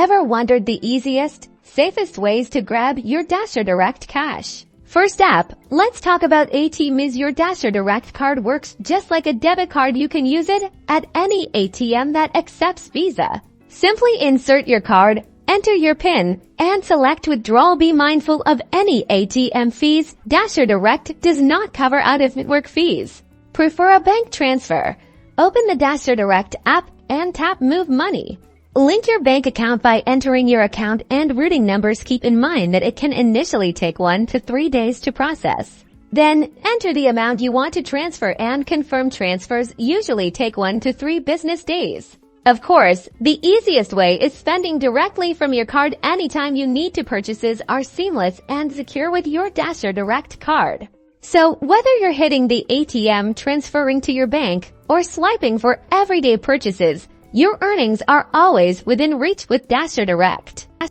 Ever wondered the easiest, safest ways to grab your DasherDirect cash? First up, let's talk about ATMs. Your DasherDirect card works just like a debit card. You can use it at any ATM that accepts Visa. Simply insert your card, enter your PIN, and select withdrawal. Be mindful of any ATM fees. DasherDirect does not cover out-of-network fees. Prefer a bank transfer? Open the DasherDirect app and tap Move Money. Link your bank account by entering your account and routing numbers. Keep in mind that it can initially take 1 to 3 days to process. Then, enter the amount you want to transfer and confirm. Transfers usually take 1 to 3 business days. Of course, the easiest way is spending directly from your card anytime you need to. Purchases are seamless and secure with your DasherDirect card. So, whether you're hitting the ATM, transferring to your bank, or swiping for everyday purchases, your earnings are always within reach with DasherDirect.